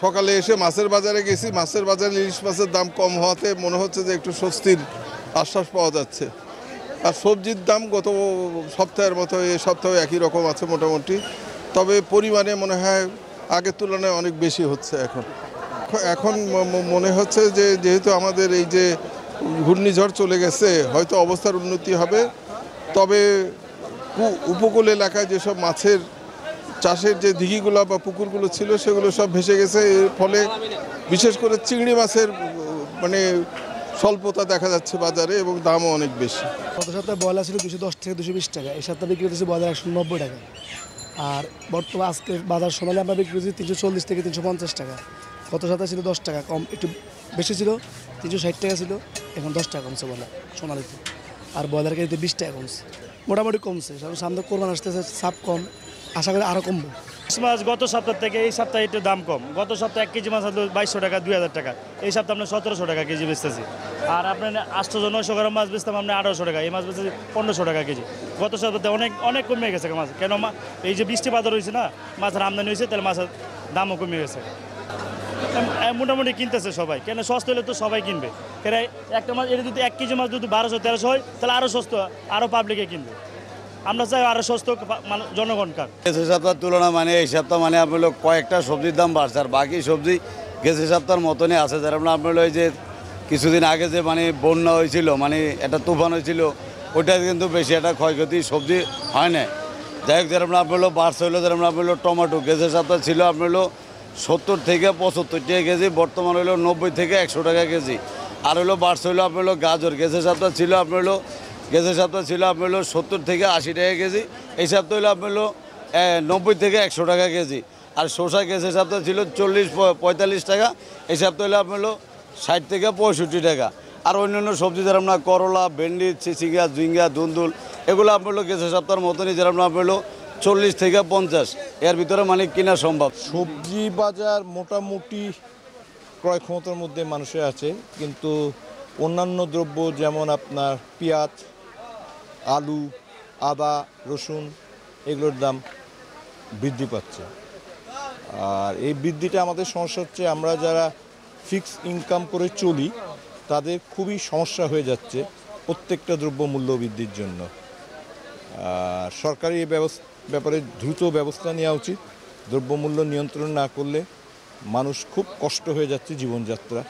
সকালে এসে মাছের বাজারে গেছি, মাছের বাজারে ইলিশ মাছের দাম কম হওয়াতে মনে হচ্ছে যে একটু স্বস্তির আশ্বাস পাওয়া যাচ্ছে। আর সবজির দাম গত সপ্তাহের মতো এই সপ্তাহে একই রকম আছে মোটামুটি, তবে পরিমাণে মনে হয় আগের তুলনায় অনেক বেশি হচ্ছে এখন। এখন মনে হচ্ছে যে যেহেতু আমাদের এই যে ঘূর্ণিঝড় চলে গেছে, হয়তো অবস্থার উন্নতি হবে, তবে উপকূল এলাকায় যেসব মাছের চাষের যে দিঘিগুলো বা পুকুরগুলো ছিল সেগুলো সব ভেসে গেছে। এর ফলে বিশেষ করে চিংড়ি মাছের মানে স্বল্পতা দেখা যাচ্ছে বাজারে এবং দামও অনেক বেশি। গত সপ্তাহে ব্রয়লার ছিল 210 থেকে 220 টাকা, এই সপ্তাহে বিক্রি করতেছি ব্রয়লার 190 টাকা। আর বর্তমান আজকে বাজার সমানে আমরা বিক্রি করছি 340 থেকে 350 টাকা। গত সপ্তাহে ছিল 10 টাকা কম, একটু বেশি ছিল, 360 টাকা ছিল, এখন 10 টাকা কমছে ব্রয়লার সোনালিতে। আর ব্রয়লার কেজিতে 20 টাকা কমছে, মোটামুটি কমছে। কারণ সামনে কোরবান আসতেছে, চাপ কম, আশা করি আরও কমবে। মাছ গত সপ্তাহ থেকে এই সপ্তাহে একটু দাম কম। গত সপ্তাহে 1 কেজি মাছ হলো 2200 টাকা, 2000 টাকা। এই সপ্তাহে আমরা 1700 টাকা কেজি বেচতেছি। আর আপনার 800 900 গ্রাম মাছ বেচতাম আমরা 1800 টাকা, এই মাছ বেচতেছি 1500 টাকা কেজি। গত সপ্তাহে অনেক অনেক কমে গেছে মাছ, কেন এই যে বৃষ্টি বাদল হয়েছে না, মাছের আমদানি হয়েছে, তাহলে মাছের দামও কমে গেছে। মোটামুটি কিনতেছে সবাই, কেন সস্তা হলে তো সবাই কিনবে। কেন একটা মাছ, এটা যদি 1 কেজি মাছ যদি 1200 1300 হয়, তাহলে আরও সস্তা, আরও পাবলিকে কিনবে। আমরা চাই আরও সস্তা জনগণ কার। গেছে সপ্তাহের তুলনা মানে এই সপ্তাহ মানে আপনার কয়েকটা সবজির দাম বাড়ছে, আর বাকি সবজি গেছে সপ্তাহের মতনই আছে। যারা আপনার ওই যে কিছুদিন আগে যে মানে বন্যা হয়েছিল, মানে একটা তুফান হয়েছিল, ওইটা কিন্তু বেশি একটা ক্ষয়ক্ষতি সবজি হয় না। যাই হোক, যারা আপনার বাড়ছে হলো, যারা আপনার টমেটো গেছে সপ্তাহ ছিল আপনার 70 থেকে 75 টাকা কেজি, বর্তমান হলো 90 থেকে 100 টাকা কেজি। আর হলো বাড়ছে হলো আপনার গাজর গেছে সপ্তাহ ছিল আপনার গেছে সপ্তাহ ছিল আপনার 70 থেকে 80 টাকা কেজি, এই সপ্তাহ হলো আপনার 90 থেকে 100 টাকা কেজি। আর শসা গেছে সপ্তাহ ছিল 40-45 টাকা, এই সপ্তাহ হলো আপনার 60 থেকে 65 টাকা। আর অন্যান্য সবজি যারা আপনার করলা, ভেন্ডি, চিচিঙ্গা, ঝিঙ্গা, ধুন্দুল, এগুলো আপনার গেছে সপ্তাহের মতনই, যারা আপনার 40 থেকে 50, এর ভিতরে মানে কিনা সম্ভব। সবজি বাজার মোটামুটি ক্রয় ক্ষমতার মধ্যে মানুষের আছে, কিন্তু অন্যান্য দ্রব্য যেমন আপনার পেঁয়াজ, আলু, আদা, রসুন, এগুলোর দাম বৃদ্ধি পাচ্ছে। আর এই বৃদ্ধিটা আমাদের সমস্যা হচ্ছে, আমরা যারা ফিক্সড ইনকাম করে চলি তাদের খুবই সমস্যা হয়ে যাচ্ছে প্রত্যেকটা দ্রব্য মূল্য বৃদ্ধির জন্য। সরকারি এই ব্যাপারে দ্রুত ব্যবস্থা নেওয়া উচিত। দ্রব্যমূল্য নিয়ন্ত্রণ না করলে মানুষ খুব কষ্ট হয়ে যাচ্ছে জীবনযাত্রা।